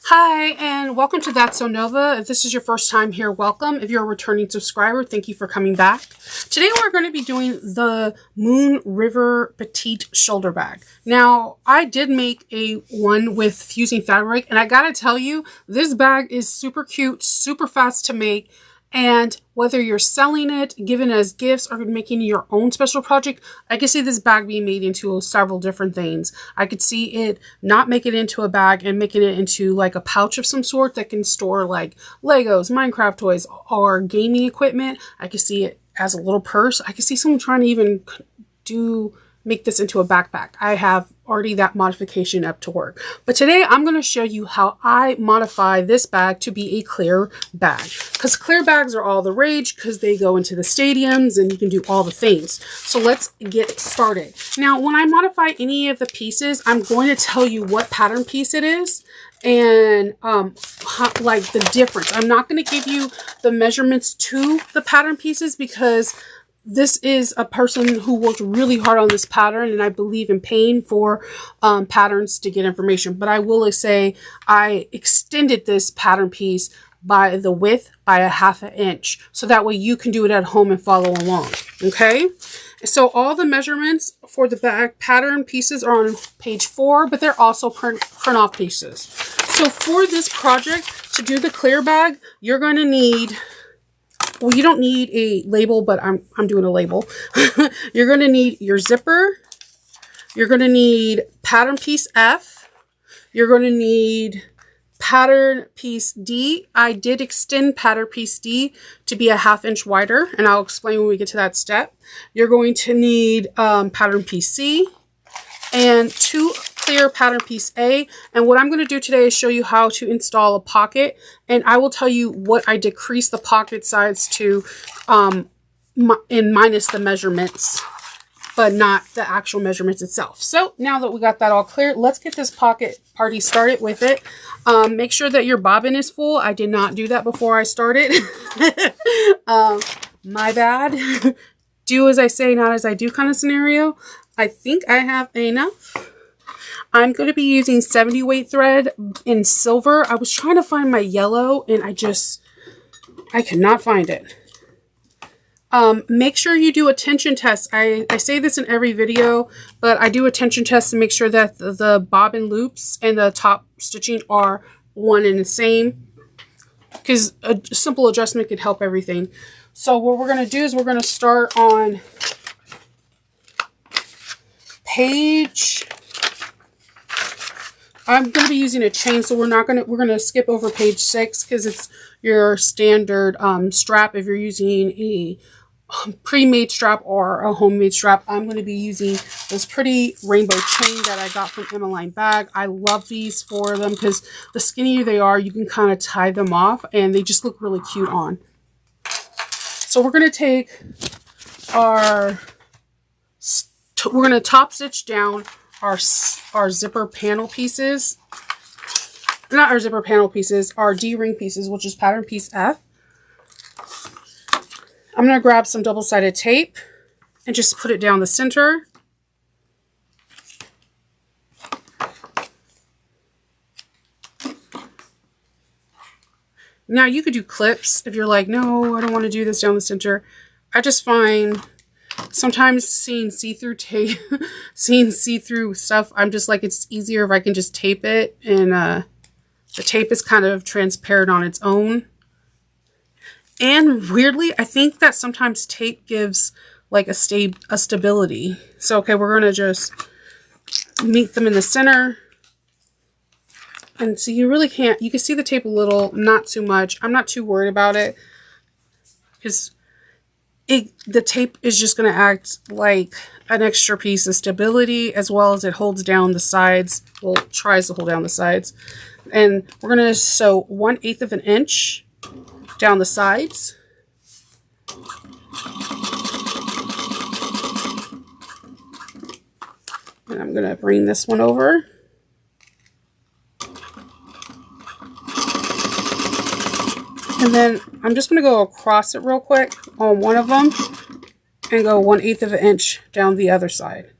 Hi, and welcome to That's So Nova. If this is your first time here, welcome. If you're a returning subscriber, thank you for coming back. Today we're going to be doing the Moon River Petite Shoulder Bag. Now, I did make one with fusing fabric, and I gotta tell you, this bag is super cute, super fast to make. And whether you're selling it, giving it as gifts, or making your own special project, I could see this bag being made into several different things. I could see it not making it into a bag and making it into like a pouch of some sort that can store like Legos, Minecraft toys, or gaming equipment. I could see it as a little purse. I could see someone trying to even make this into a backpack. I have already that modification up to work. But today I'm going to show you how I modify this bag to be a clear bag. Because clear bags are all the rage because they go into the stadiums and you can do all the things. So let's get started. Now, when I modify any of the pieces, I'm going to tell you what pattern piece it is and like the difference. I'm not going to give you the measurements to the pattern pieces because this is a person who worked really hard on this pattern, and I believe in paying for patterns to get information. But I will say I extended this pattern piece by the width by a 1/2 inch. So that way you can do it at home and follow along. Okay. So all the measurements for the bag pattern pieces are on page 4, but they're also print off pieces. So for this project, to do the clear bag, you're going to need... Well, you don't need a label, but I'm doing a label. You're going to need your zipper. You're going to need pattern piece F. You're going to need pattern piece D. I did extend pattern piece D to be a 1/2 inch wider, and I'll explain when we get to that step. You're going to need pattern piece C and 2 clear pattern piece A. And what I'm going to do today is show you how to install a pocket, and I will tell you what I decrease the pocket size to minus the measurements, but not the actual measurements itself. So now that we got that all clear, let's get this pocket party started with it. Make sure that your bobbin is full. I did not do that before I started. My bad. Do as I say, not as I do kind of scenario. I think I have enough. I'm going to be using 70 weight thread in silver. I was trying to find my yellow and I could not find it. Make sure you do a tension test. I say this in every video, but I do a tension test to make sure that the bobbin loops and the top stitching are one and the same, because a simple adjustment could help everything. So what we're going to do is we're going to start on page... I'm going to be using a chain, so we're going to skip over page 6 because it's your standard strap. If you're using a pre-made strap or a homemade strap, I'm going to be using this pretty rainbow chain that I got from Emmeline Bag. I love these for them because the skinnier they are, you can kind of tie them off and they just look really cute on. So we're going to take we're going to top stitch down our zipper panel pieces, not our zipper panel pieces, our D-ring pieces, which is pattern piece F. I'm going to grab some double-sided tape and just put it down the center. Now you could do clips if you're like, no, I don't want to do this down the center. I just find... sometimes seeing see-through tape, seeing see-through stuff, I'm just like, it's easier if I can just tape it, and the tape is kind of transparent on its own. And weirdly, I think that sometimes tape gives like a stability. So okay, we're gonna just meet them in the center, and so you really can't. You can see the tape a little, not too much. I'm not too worried about it because the tape is just going to act like an extra piece of stability, as well as it holds down the sides. Well, it tries to hold down the sides. And we're going to sew 1/8 of an inch down the sides. And I'm going to bring this one over. And then I'm just going to go across it real quick on one of them and go 1/8 of an inch down the other side.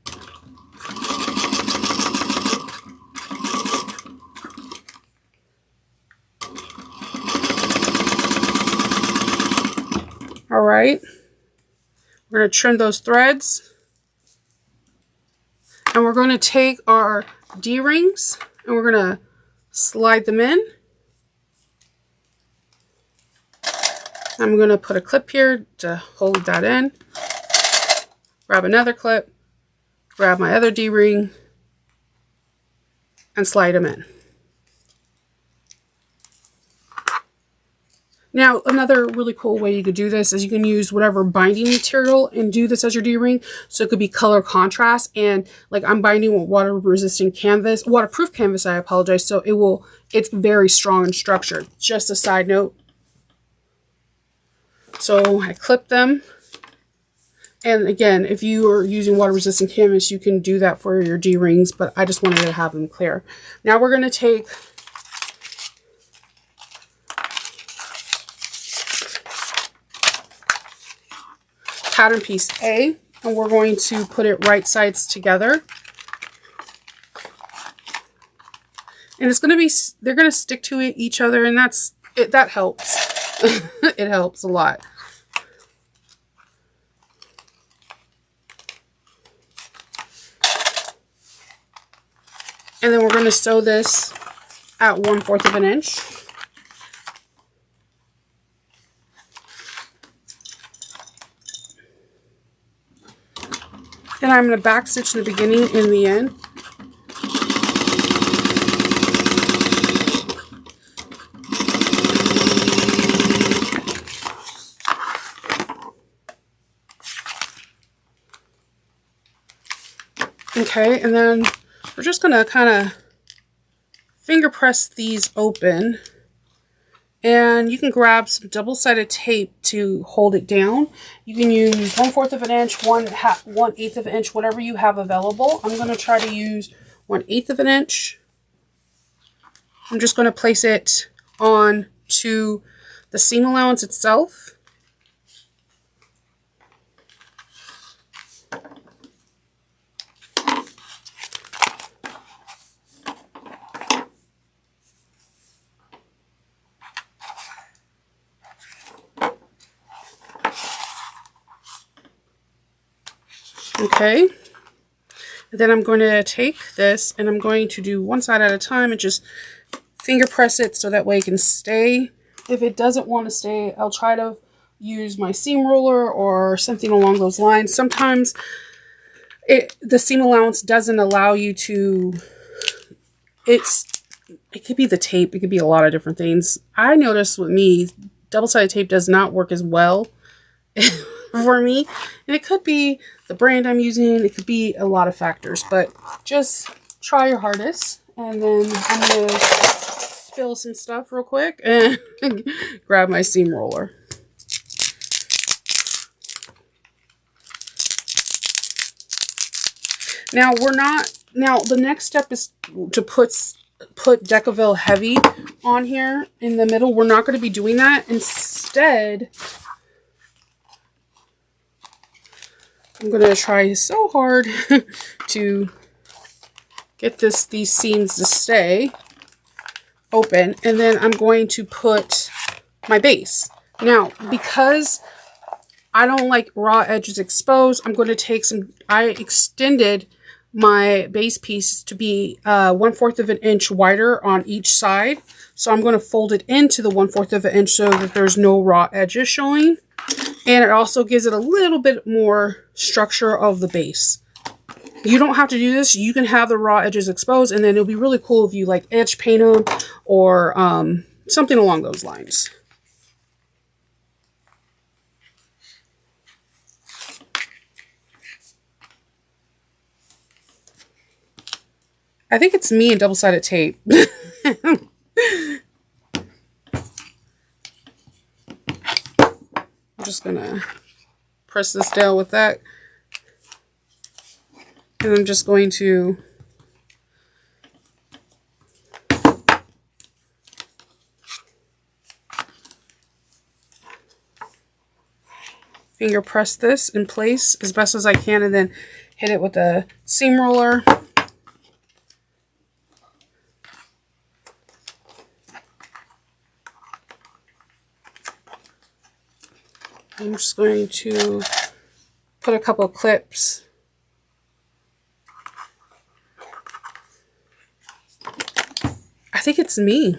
All right. We're going to trim those threads. And we're going to take our D-rings and we're going to slide them in. I'm going to put a clip here to hold that in. Grab another clip. Grab my other D-ring. And slide them in. Now, another really cool way you could do this is you can use whatever binding material and do this as your D-ring. So it could be color contrast. And like I'm binding with water-resistant canvas, waterproof canvas, I apologize. So it's very strong and structured. Just a side note. So I clip them. And again, if you are using water-resistant canvas, you can do that for your D-rings, but I just wanted to have them clear. Now we're going to take pattern piece A, and we're going to put it right sides together. And it's going to be, they're going to stick to each other, and that helps. It helps a lot. And then we're going to sew this at 1/4 of an inch. Then I'm going to back stitch in the beginning and the end. Okay, and then we're just going to kind of finger press these open. And you can grab some double-sided tape to hold it down. You can use 1/4 of an inch, 1/8 of an inch, whatever you have available. I'm going to try to use 1/8 of an inch. I'm just going to place it on to the seam allowance itself. Okay, and then I'm going to take this and I'm going to do one side at a time and just finger press it so that way it can stay. If it doesn't want to stay, I'll try to use my seam ruler or something along those lines. Sometimes the seam allowance doesn't allow you to, it could be the tape, it could be a lot of different things. I noticed with me, double-sided tape does not work as well for me, and it could be the brand I'm using, it could be a lot of factors, but just try your hardest. And then I'm going to spill some stuff real quick and grab my seam roller. Now the next step is to put K.dill heavy on here in the middle. We're not going to be doing that. Instead, I'm going to try so hard to get these seams to stay open, and then I'm going to put my base. Now, because I don't like raw edges exposed, I'm going to take I extended my base piece to be 1/4 of an inch wider on each side. So I'm going to fold it into the 1/4 of an inch so that there's no raw edges showing. And it also gives it a little bit more structure of the base. You don't have to do this. You can have the raw edges exposed, and then it'll be really cool if you like edge paint them or something along those lines. I think it's me and double-sided tape. I'm just going to press this down with that. And I'm just going to finger press this in place as best as I can, and then hit it with a seam roller. I'm just going to put a couple of clips. I think it's me.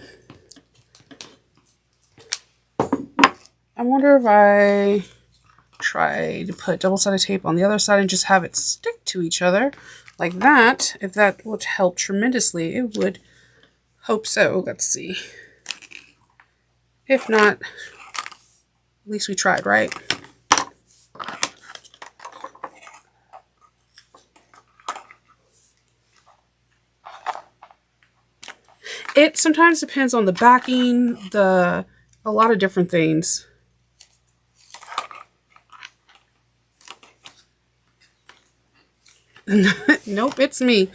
I wonder if I try to put double-sided tape on the other side and just have it stick to each other like that. If that would help tremendously, it would. Hope so. Let's see. If not, at least we tried, right? It sometimes depends on the backing, a lot of different things. Nope, it's me.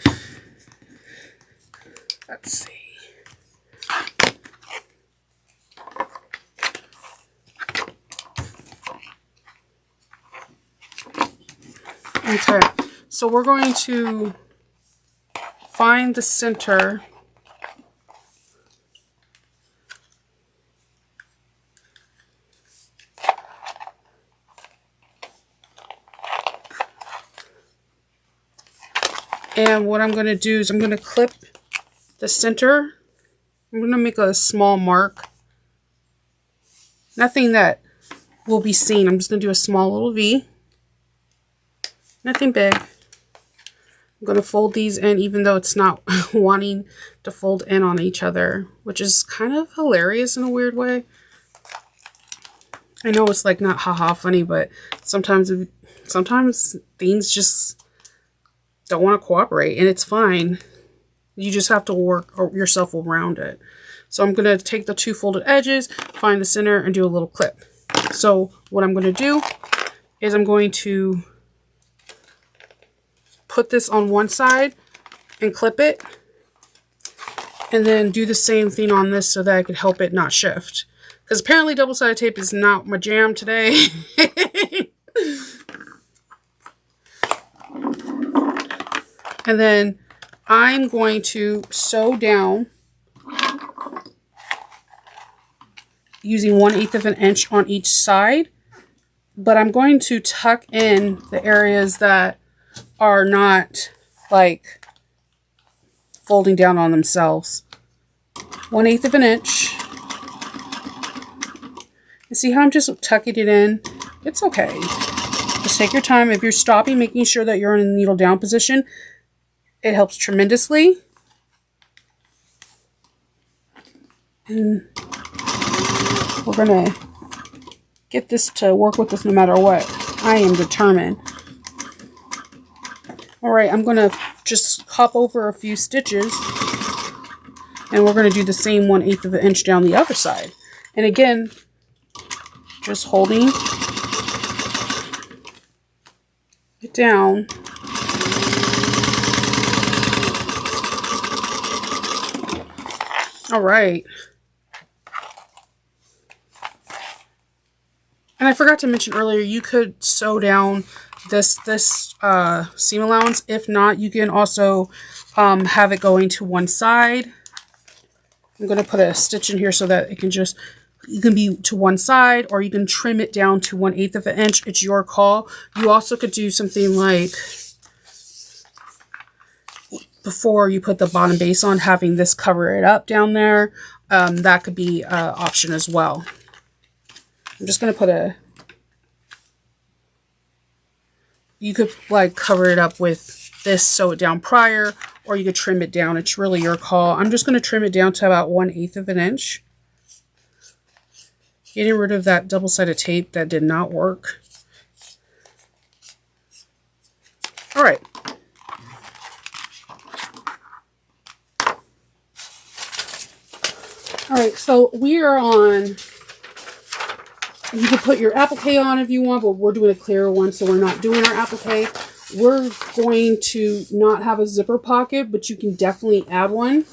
Let's see. Okay, so we're going to find the center. And what I'm going to do is I'm going to clip the center. I'm going to make a small mark. Nothing that will be seen. I'm just going to do a small little V. Nothing big. I'm going to fold these in even though it's not wanting to fold in on each other, which is kind of hilarious in a weird way. I know it's like not haha funny, but sometimes things just don't want to cooperate, and it's fine. You just have to work yourself around it. So I'm going to take the two folded edges, find the center, and do a little clip. So what I'm going to do is I'm going to put this on one side and clip it, and then do the same thing on this so that I could help it not shift. Because apparently double-sided tape is not my jam today. And then I'm going to sew down using 1/8 of an inch on each side. But I'm going to tuck in the areas that are not like folding down on themselves. 1/8 of an inch. And see how I'm just tucking it in? It's okay. Just take your time. If you're stopping, making sure that you're in a needle down position, it helps tremendously. And we're going to get this to work with us no matter what. I am determined. Alright, I'm going to just hop over a few stitches. And we're going to do the same 1/8 of an inch down the other side. And again, just holding it down. All right. And I forgot to mention earlier, you could sew down this seam allowance. If not, you can also have it going to one side. I'm going to put a stitch in here so that it can be to one side, or you can trim it down to 1/8 of an inch. It's your call. You also could do something like, before you put the bottom base on, having this cover it up down there. That could be an option as well. I'm just going to put you could like cover it up with this, sew it down prior, or you could trim it down. It's really your call. I'm just going to trim it down to about 1/8 of an inch. Getting rid of that double-sided tape that did not work. All right. All right, so we are on, you can put your applique on if you want, but we're doing a clear one, so we're not doing our applique. We're going to not have a zipper pocket, but you can definitely add one.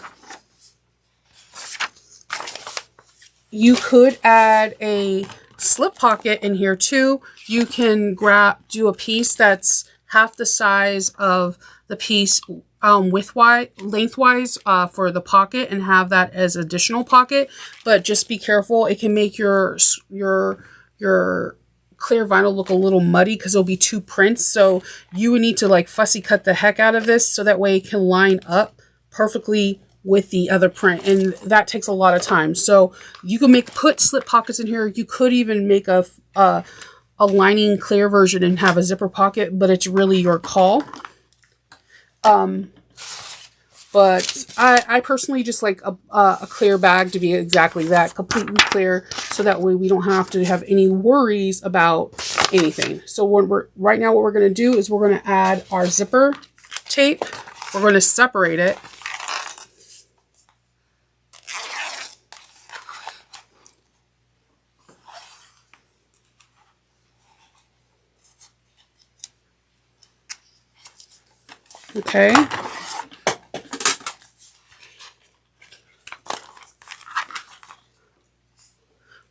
You could add a slip pocket in here too. You can do a piece that's half the size of the piece lengthwise for the pocket, and have that as additional pocket. But just be careful, it can make your clear vinyl look a little muddy because it'll be two prints. So you would need to like fussy cut the heck out of this so that way it can line up perfectly with the other print, and that takes a lot of time. So you can put slip pockets in here. You could even make a lining clear version and have a zipper pocket, but it's really your call. But I personally just like a clear bag to be exactly that, completely clear, so that way we don't have to have any worries about anything. So right now what we're going to do is we're going to add our zipper tape. We're going to separate it. Okay.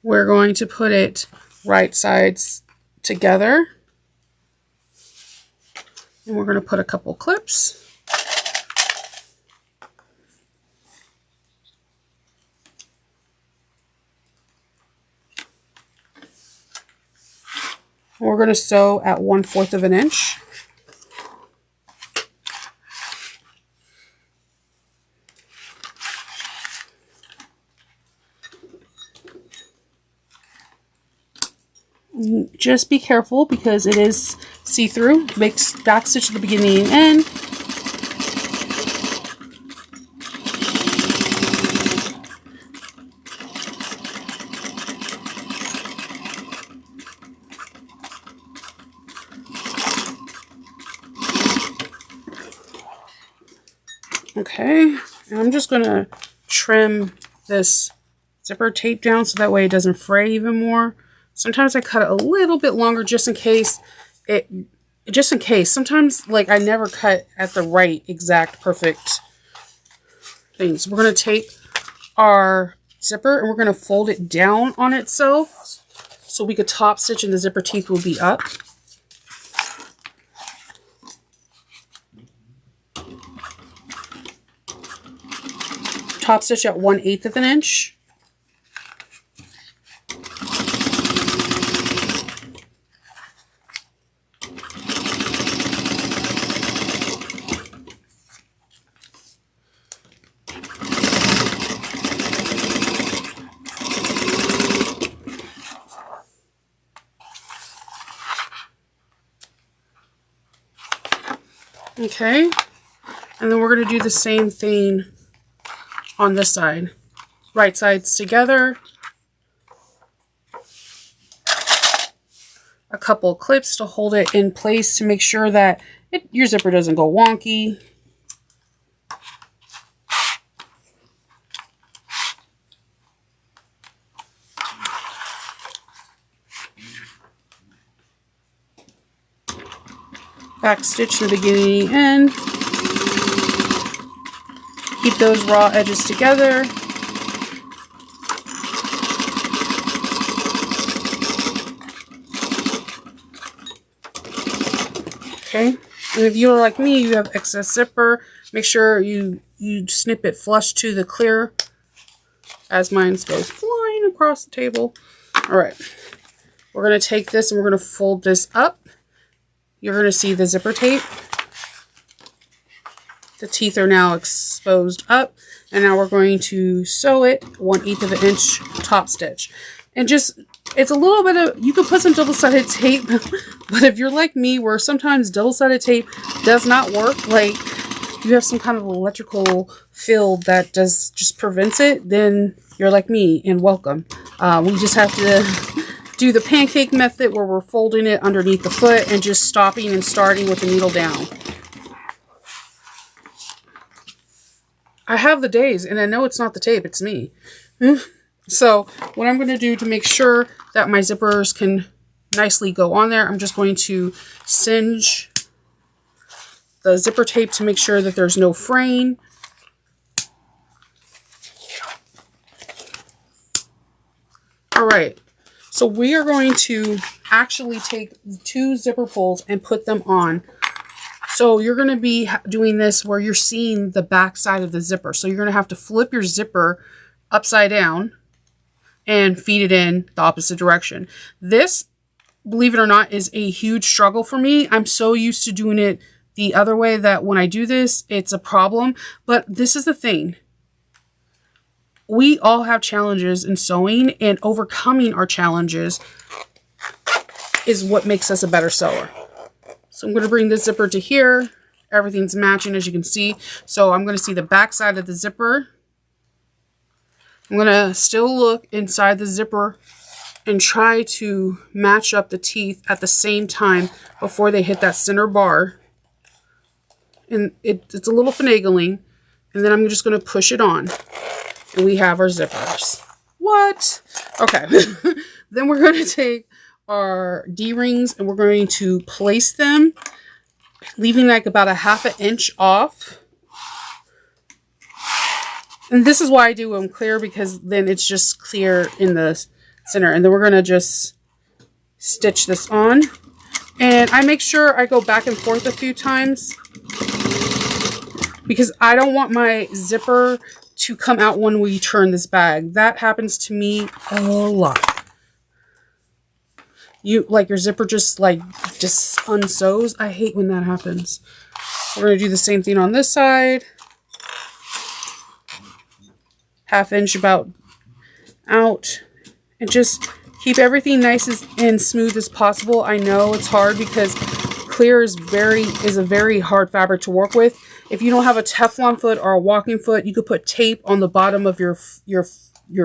We're going to put it right sides together. And we're going to put a couple clips. And we're going to sew at 1/4 of an inch. Just be careful because it is see-through. Make back stitch at the beginning and end. Okay, and I'm just going to trim this zipper tape down so that way it doesn't fray even more. Sometimes I cut it a little bit longer just in case. Sometimes like I never cut at the right exact perfect thing. So we're going to take our zipper and we're going to fold it down on itself so we could top stitch and the zipper teeth will be up. Top stitch at 1/8 of an inch. Okay, and then we're going to do the same thing on this side. Right sides together. A couple of clips to hold it in place to make sure that your zipper doesn't go wonky. Back stitch to the beginning and end. Keep those raw edges together. Okay, and if you're like me, you have excess zipper, make sure you snip it flush to the clear, as mine goes flying across the table. All right, we're going to take this and we're going to fold this up. You're going to see the zipper tape. The teeth are now exposed up, and now we're going to sew it 1/8 of an inch top stitch. And just, it's a little bit of, you can put some double-sided tape, but if you're like me, where sometimes double-sided tape does not work, like you have some kind of electrical field that just prevents it, then you're like me, and welcome. We just have to do the pancake method where we're folding it underneath the foot and just stopping and starting with the needle down. I have the days, and I know it's not the tape, it's me. So what I'm going to do to make sure that my zippers can nicely go on there, I'm just going to singe the zipper tape to make sure that there's no fraying. All right, so we are going to actually take 2 zipper pulls and put them on. So you're going to be doing this where you're seeing the back side of the zipper. So you're going to have to flip your zipper upside down and feed it in the opposite direction. This believe it or not, is a huge struggle for me. I'm so used to doing it the other way that when I do this, it's a problem. But this is the thing. We all have challenges in sewing, and overcoming our challenges is what makes us a better sewer. So I'm going to bring the zipper to here. Everything's matching, as you can see. So I'm going to see the back side of the zipper. I'm going to still look inside the zipper and try to match up the teeth at the same time before they hit that center bar. And it's a little finagling. And then I'm just going to push it on. And we have our zippers. What? Okay. Then we're going to take our D-rings and we're going to place them, leaving like about a ½ inch off. And this is why I do them clear, because then it's just clear in the center. And then we're going to just stitch this on. And I make sure I go back and forth a few times because I don't want my zipper to come out when we turn this bag. That happens to me a lot. Your zipper just unsews. I hate when that happens. We're going to do the same thing on this side. ½ inch about out. And just keep everything nice and smooth as possible. I know it's hard because clear is a very hard fabric to work with. If you don't have a Teflon foot or a walking foot, you could put tape on the bottom of your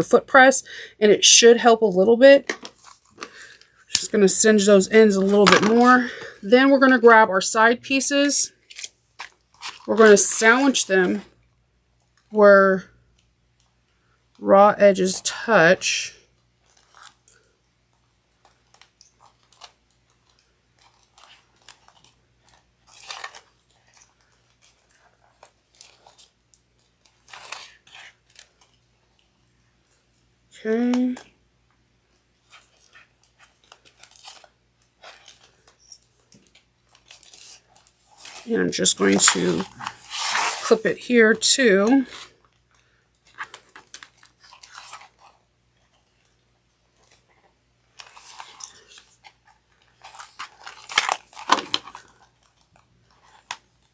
foot press, and it should help a little bit. Just going to singe those ends a little bit more. Then we're going to grab our side pieces. We're going to sandwich them where raw edges touch. Okay. And I'm just going to clip it here too.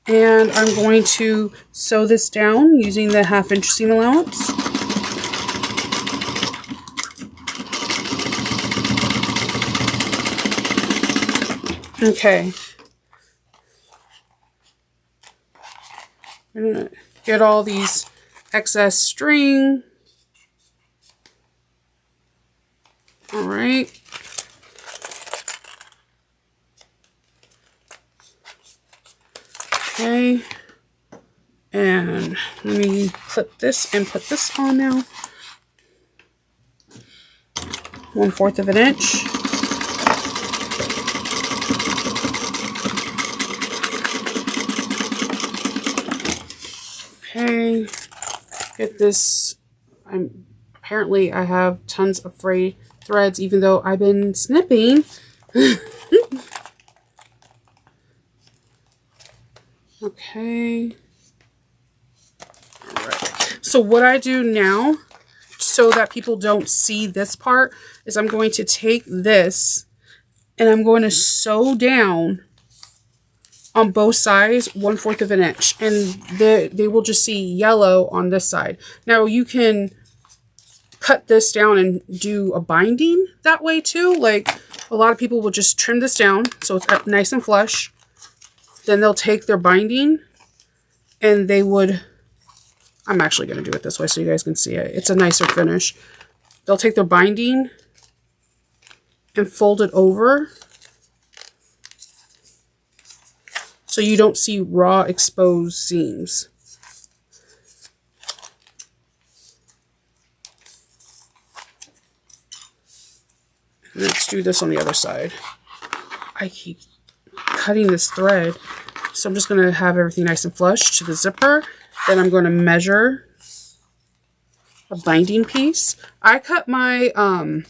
And I'm going to sew this down using the ½ inch seam allowance. Okay. I'm going to get all these excess string. All right. Okay. And let me clip this and put this on now. 1/4 of an inch. Okay, get this. Apparently I have tons of frayed threads, even though I've been snipping. Okay. All right. So what I do now, so that people don't see this part, is I'm going to take this and I'm going to sew down on both sides 1/4 of an inch, and they will just see yellow on this side. Now you can cut this down and do a binding that way too. Like a lot of people will just trim this down so it's nice and flush. Then they'll take their binding and they would, I'm actually going to do it this way so you guys can see it. It's a nicer finish. They'll take their binding and fold it over so you don't see raw exposed seams. And let's do this on the other side. I keep cutting this thread, so I'm just going to have everything nice and flush to the zipper. Then I'm going to measure a binding piece. I cut my I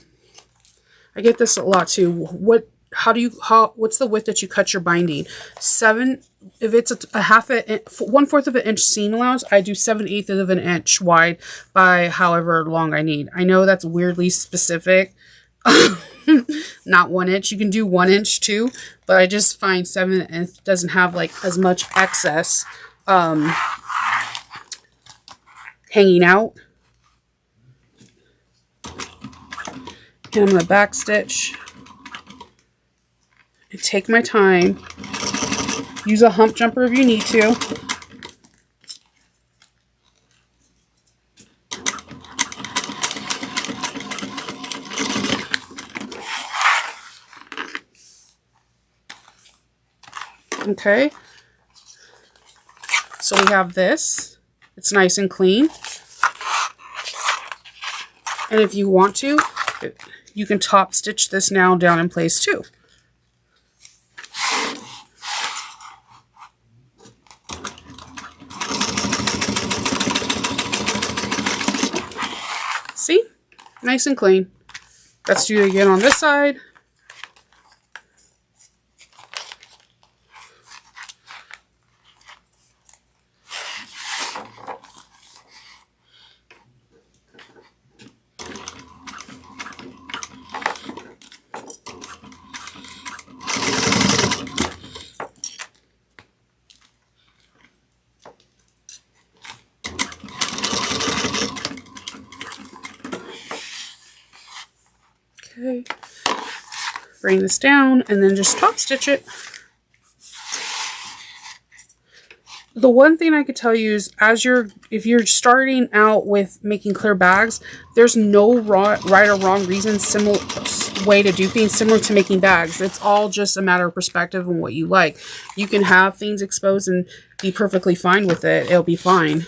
get this a lot too. What's the width that you cut your binding? 7, if it's a 1/4 of an inch seam allowance, I do 7/8 of an inch wide by however long I need. I know that's weirdly specific. not 1 inch. You can do 1 inch too, but I just find 7/8 doesn't have like as much excess hanging out. And I'm going to back stitch and take my time. Use a hump jumper if you need to. Okay, so we have this. It's nice and clean. And if you want to, you can top stitch this now down in place too. See? Nice and clean. Let's do it again on this side. Okay, bring this down and then just top stitch it. The one thing I could tell you is if you're starting out with making clear bags, there's no right or wrong reason, similar way to do things similar to making bags. It's all just a matter of perspective and what you like. You can have things exposed and be perfectly fine with it. It'll be fine.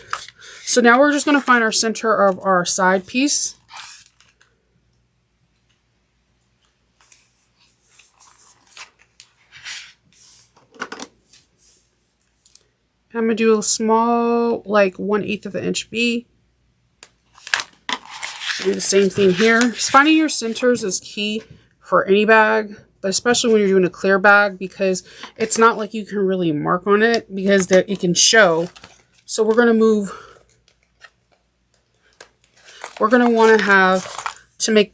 So now we're just going to find our center of our side piece. I'm going to do a small, like 1/8 of an inch V. Do the same thing here. Just finding your centers is key for any bag, but especially when you're doing a clear bag, because it's not like you can really mark on it because it can show. So we're going to move. We're going to want to have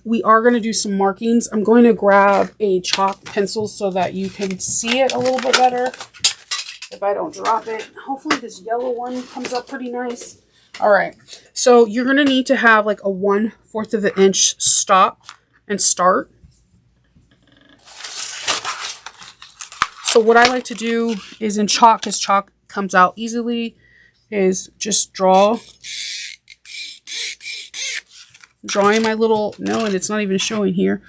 we are going to do some markings. I'm going to grab a chalk pencil so that you can see it a little bit better. If I don't drop it. Hopefully this yellow one comes up pretty nice. All right. So you're going to need to have like a 1/4 of an inch stop and start. So what I like to do is in chalk, because chalk comes out easily, is just drawing my little, no, and it's not even showing here.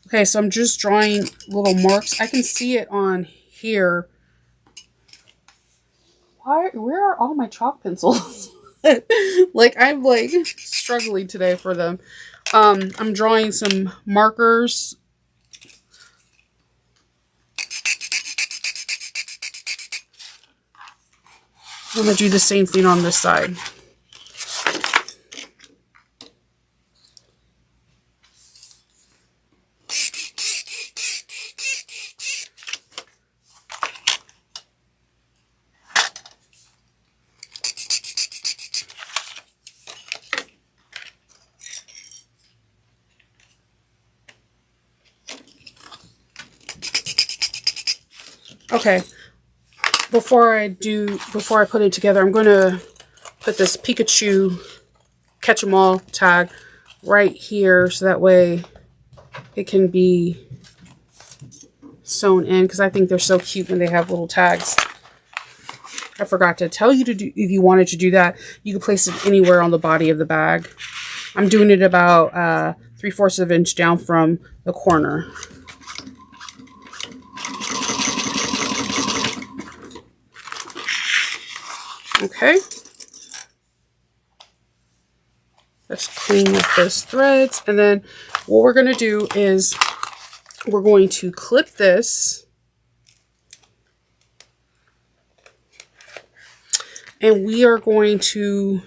Okay, so I'm just drawing little marks. I can see it on here. Where are all my chalk pencils? Like, I'm like struggling today for them. I'm drawing some markers. I'm going to do the same thing on this side. Okay, before I put it together, I'm going to put this Pikachu Catch 'em All tag right here so that way it can be sewn in, because I think they're so cute when they have little tags. I forgot to tell you to do, if you wanted to do that, you can place it anywhere on the body of the bag. I'm doing it about 3/4 of an inch down from the corner. Okay, let's clean up those threads, and then what we're going to do is we're going to clip this, and we are going to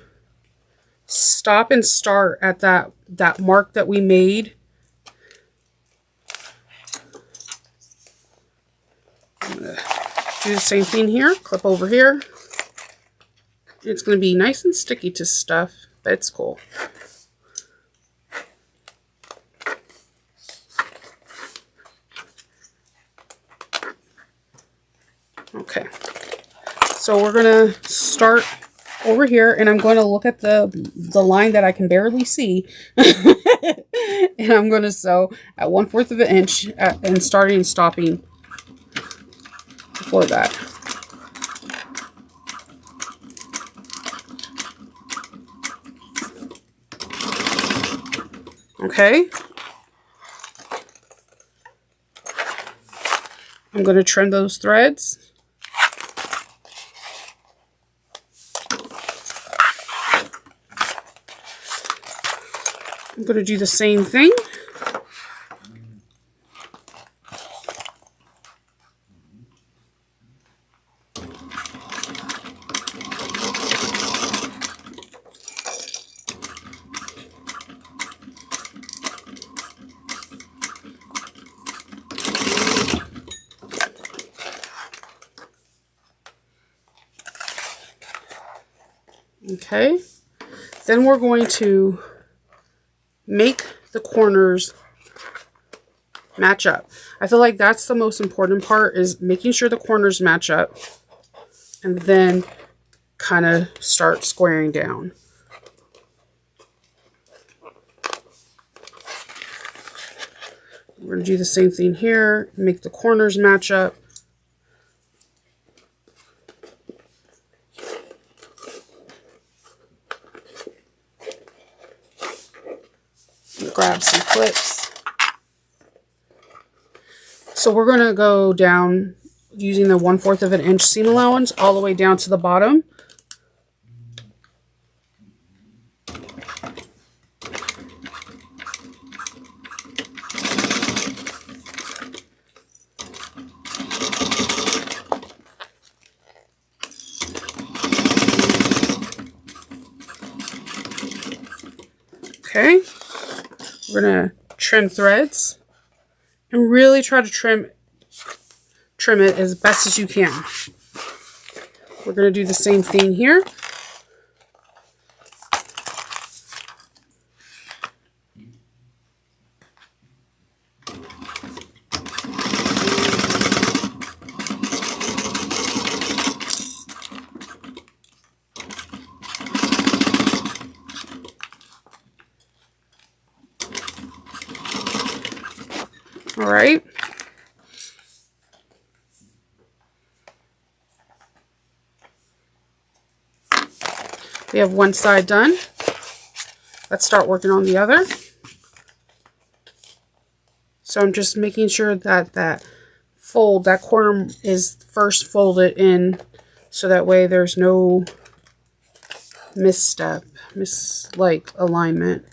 stop and start at that mark that we made. I'm going to do the same thing here, clip over here. It's going to be nice and sticky to stuff, but it's cool. Okay, so we're going to start over here, and I'm going to look at the line that I can barely see, and I'm going to sew at 1/4 of an inch and starting and stopping before that. Okay. I'm going to trim those threads. I'm going to do the same thing. Okay, then we're going to make the corners match up. I feel like that's the most important part, is making sure the corners match up, and then kind of start squaring down. We're going to do the same thing here, make the corners match up. Grab some clips. So we're going to go down using the 1/4 of an inch seam allowance all the way down to the bottom. Okay. We're going to trim threads and really try to trim it as best as you can. We're going to do the same thing here. All right. We have one side done. Let's start working on the other. So I'm just making sure that that corner is first folded in, so that way there's no misstep, alignment.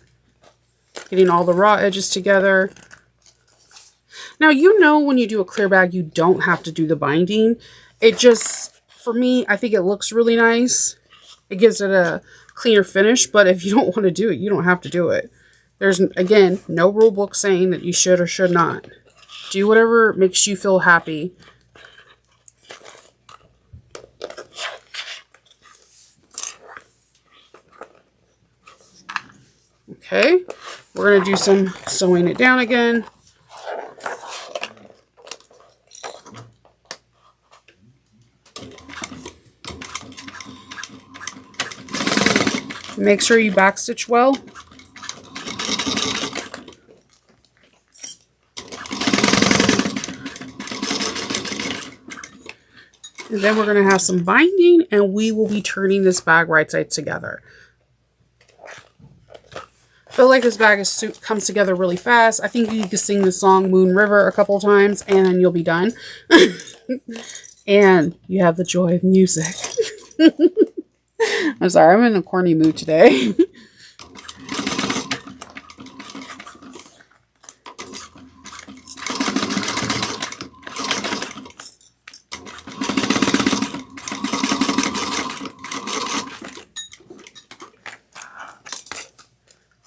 Getting all the raw edges together. Now, you know, when you do a clear bag, you don't have to do the binding. It just, for me, I think it looks really nice. It gives it a cleaner finish, but if you don't want to do it, you don't have to do it. There's, again, no rule book saying that you should or should not. Do whatever makes you feel happy. Okay, we're going to do some sewing it down again. Make sure you backstitch well. And then we're going to have some binding, and we will be turning this bag right side together. I feel like this bag comes together really fast. I think you can sing the song Moon River a couple times and then you'll be done. And you have the joy of music. I'm sorry, I'm in a corny mood today.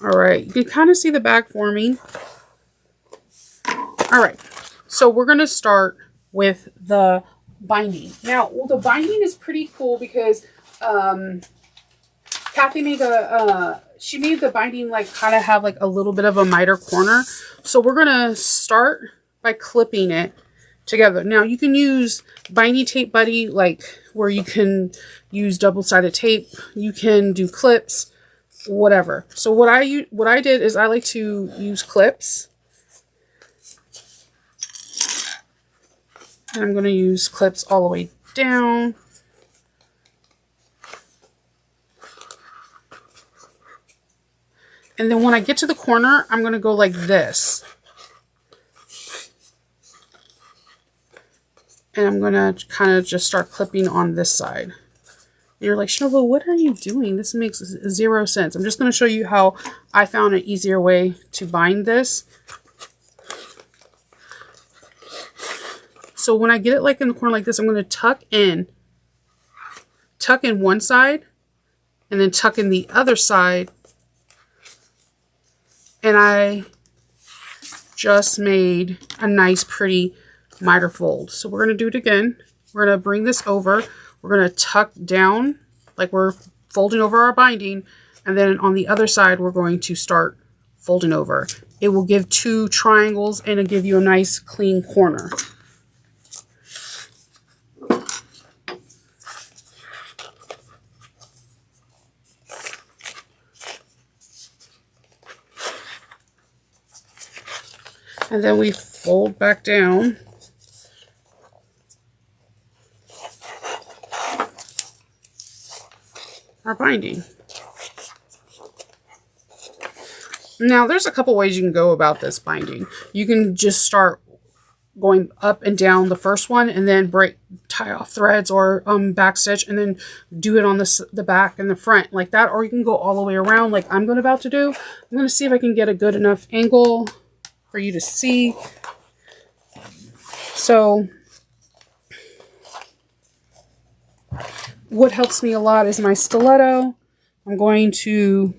All right, you can kind of see the bag forming. All right, so we're going to start with the binding. Now, well, the binding is pretty cool because Kathy made she made the binding like kind of have like a little bit of a miter corner. So we're going to start by clipping it together. Now you can use binding tape buddy, like where you can use double-sided tape. You can do clips, whatever. So what I did is I like to use clips. And I'm going to use clips all the way down. And then when I get to the corner, I'm going to go like this. And I'm going to kind of just start clipping on this side. And you're like, Shova, what are you doing? This makes zero sense. I'm just going to show you how I found an easier way to bind this. So when I get it like in the corner like this, I'm going to tuck in one side and then tuck in the other side. And I just made a nice pretty miter fold. So we're going to do it again. We're going to bring this over. We're going to tuck down like we're folding over our binding. And then on the other side, we're going to start folding over. It will give two triangles and it'll give you a nice clean corner. And then we fold back down. Our binding. Now there's a couple ways you can go about this binding. You can just start going up and down the first one and then tie off threads or back stitch and then do it on the back and the front like that, or you can go all the way around like I'm about to do. I'm going to see if I can get a good enough angle for you to see. So what helps me a lot is my stiletto. I'm going to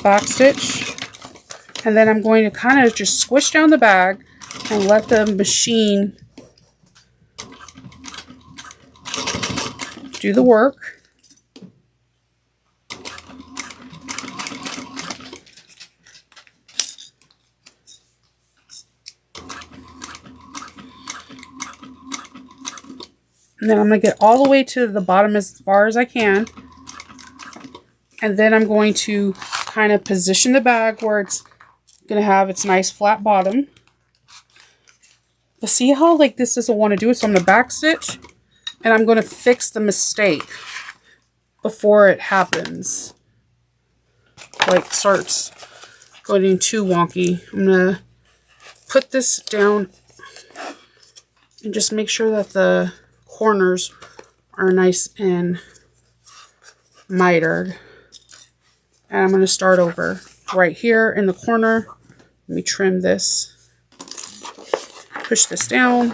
back stitch, and then I'm going to kind of just squish down the bag and let the machine do the work. And then I'm going to get all the way to the bottom as far as I can. And then I'm going to kind of position the bag where it's going to have its nice flat bottom. But see how like this doesn't want to do it? So I'm going to back stitch and I'm going to fix the mistake before it happens. Like starts going too wonky. I'm going to put this down and just make sure that the corners are nice and mitered. And I'm going to start over right here in the corner. Let me trim this. Push this down.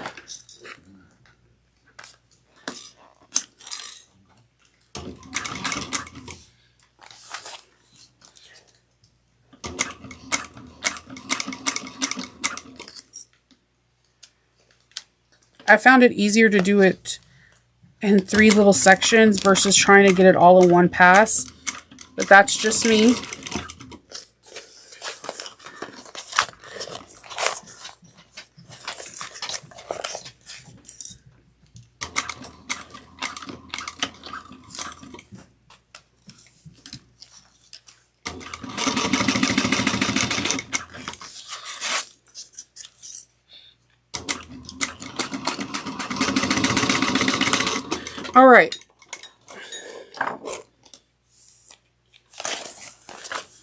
I found it easier to do it in 3 little sections versus trying to get it all in one pass. But that's just me. All right.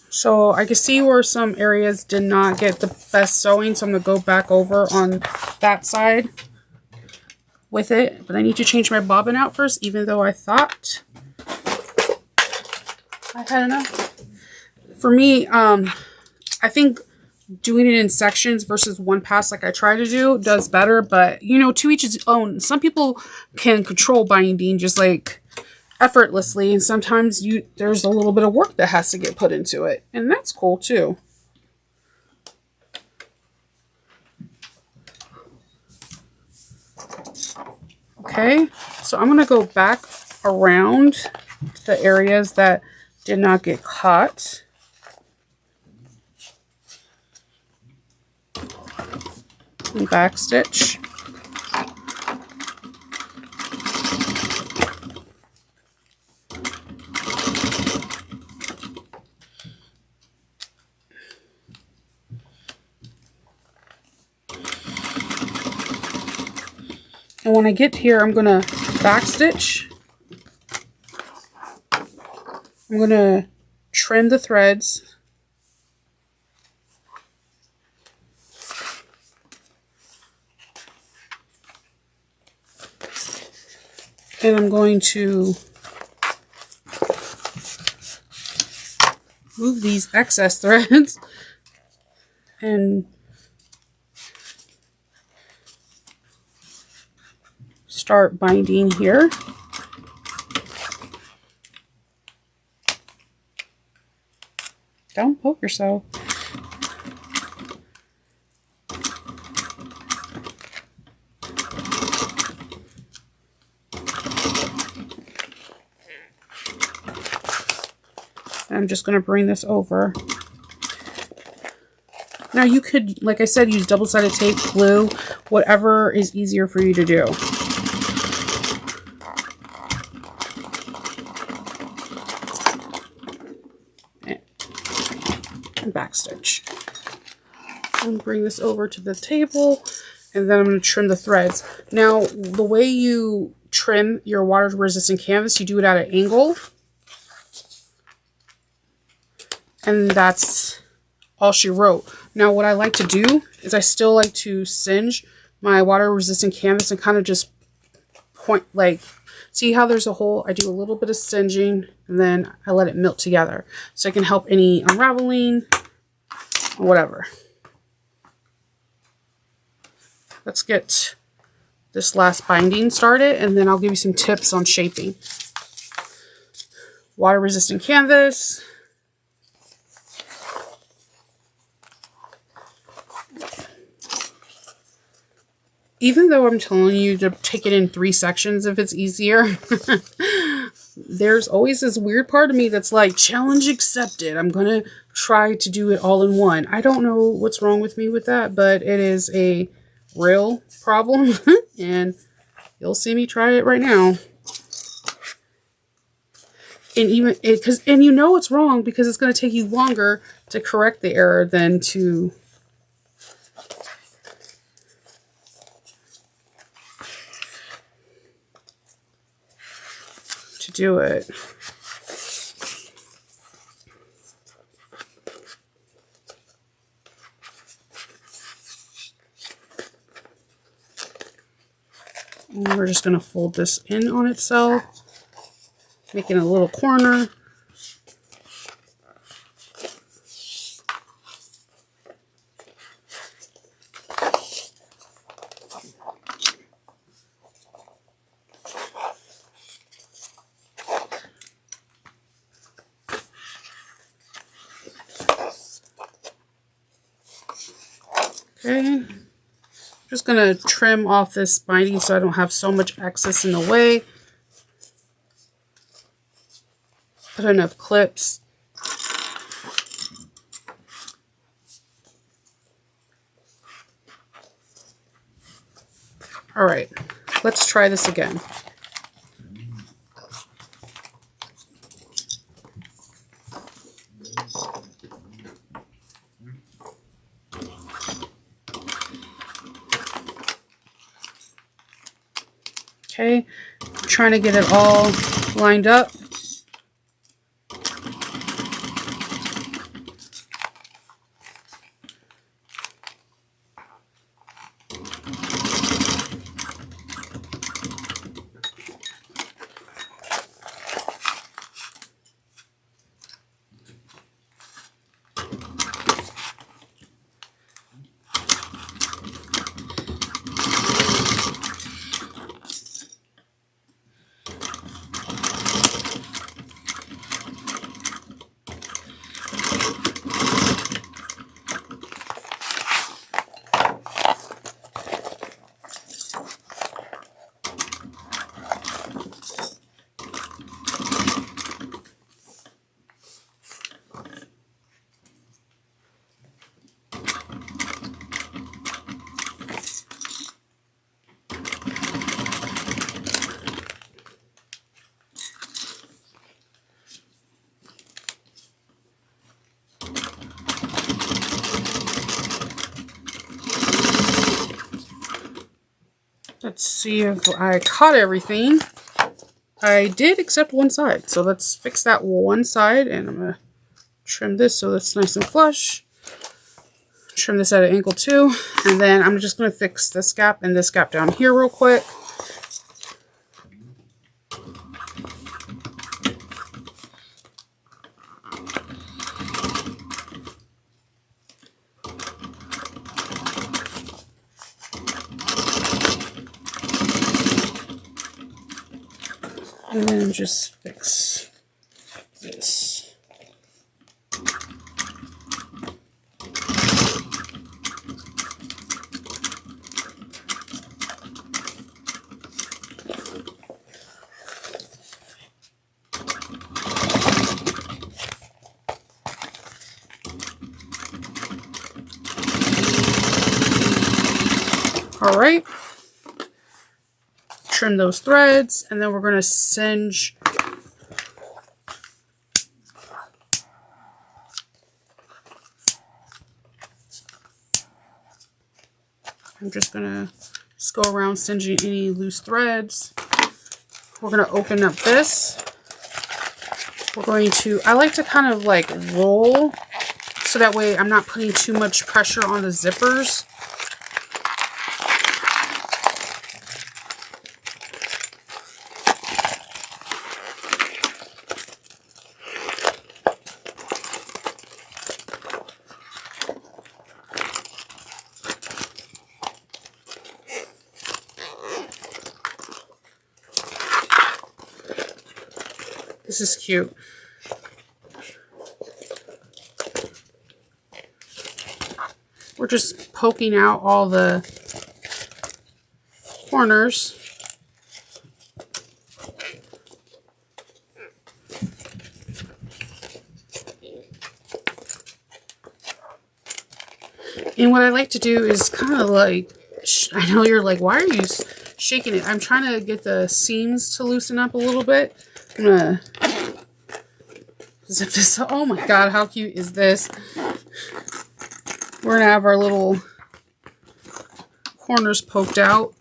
So I can see where some areas did not get the best sewing, so I'm going to go back over on that side with it. But I need to change my bobbin out first, even though I thought I had enough. For me, I think doing it in sections versus one pass like I try to do does better, but you know, to each his own. Some people can control binding just like effortlessly, and sometimes there's a little bit of work that has to get put into it, and that's cool too. Okay, so I'm going to go back around the areas that did not get caught. and back stitch. And when I get here, I'm going to back stitch. I'm going to trim the threads. And I'm going to move these excess threads and start binding here. Don't poke yourself. I'm just going to bring this over. Now you could, like I said, use double-sided tape, glue, whatever is easier for you to do. And back stitch. And bring this over to the table, and then I'm going to trim the threads. Now, the way you trim your water-resistant canvas, you do it at an angle. And that's all she wrote. Now, what I like to do is I still like to singe my water-resistant canvas and kind of just point, like, see how there's a hole? I do a little bit of singeing, and then I let it melt together. So it can help any unraveling or whatever. Let's get this last binding started, and then I'll give you some tips on shaping. Water-resistant canvas. Even though I'm telling you to take it in 3 sections if it's easier, there's always this weird part of me that's like, challenge accepted. I'm going to try to do it all in one. I don't know what's wrong with me with that, but it is a real problem. And you'll see me try it right now. And even and you know it's wrong because it's going to take you longer to correct the error than to do it. And we're just going to fold this in on itself, making a little corner. Okay, just going to trim off this binding so I don't have so much excess in the way. Put enough clips. All right, let's try this again. Okay, trying to get it all lined up. Let's see if I caught everything. I did except one side. So let's fix that one side, and I'm going to trim this so that's nice and flush. Trim this at an angle too. And then I'm just going to fix this gap and this gap down here real quick. And then just fix this. All right. Trim those threads, and then we're going to singe I'm just going to just go around singeing any loose threads. We're going to open up this. We're going to, I like to kind of like roll so that way I'm not putting too much pressure on the zippers. This is cute. We're just poking out all the corners. And what I like to do is kind of like, I know you're like, why are you shaking it? I'm trying to get the seams to loosen up a little bit. I'm gonna zip this up. Oh my god, how cute is this? We're gonna have our little corners poked out.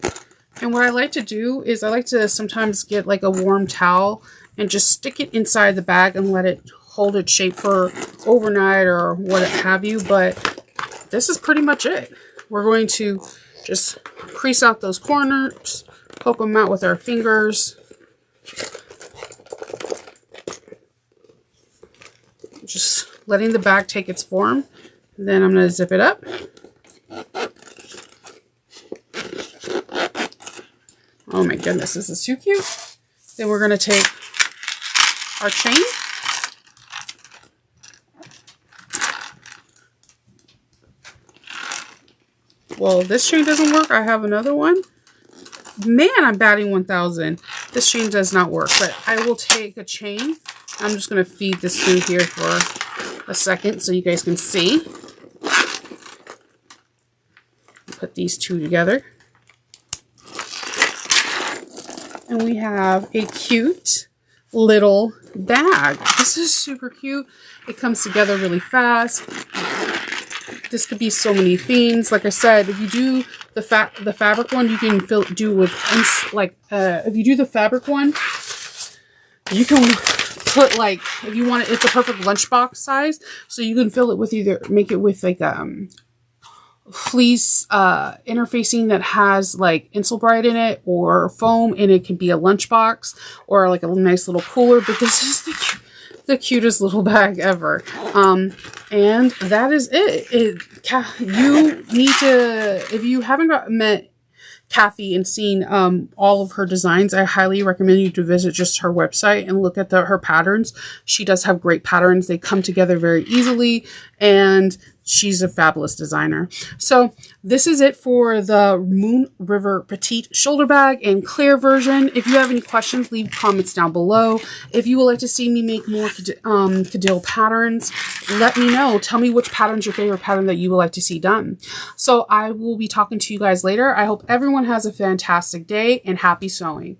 And what I like to do is I like to sometimes get like a warm towel and just stick it inside the bag and let it hold its shape for overnight or what have you. But this is pretty much it. We're going to just crease out those corners, poke them out with our fingers. Just letting the bag take its form. And then I'm going to zip it up. Oh my goodness, this is too cute. Then we're going to take our chain. Well, this chain doesn't work. I have another one. Man, I'm batting 1,000. This chain does not work, but I will take a chain. I'm just going to feed this through here for a second so you guys can see. Put these two together. And we have a cute little bag. This is super cute. It comes together really fast. This could be so many things. Like I said, if you do the fabric one, you can do with if you do the fabric one, you can put like, if you want it, it's a perfect lunchbox size. So you can fill it with make it with like fleece interfacing that has like Insulbrite in it or foam, and it can be a lunchbox or like a nice little cooler. But this is the cutest little bag ever. And that is it. You need to, if you haven't met Kathy and seen all of her designs, I highly recommend you to visit just her website and look at her patterns. She does have great patterns. They come together very easily, and she's a fabulous designer. So this is it for the Moon River Petite Shoulder Bag in clear version. If you have any questions, leave comments down below. If you would like to see me make more K.dill patterns, let me know. Tell me which pattern's your favorite pattern that you would like to see done. So I will be talking to you guys later. I hope everyone has a fantastic day and happy sewing.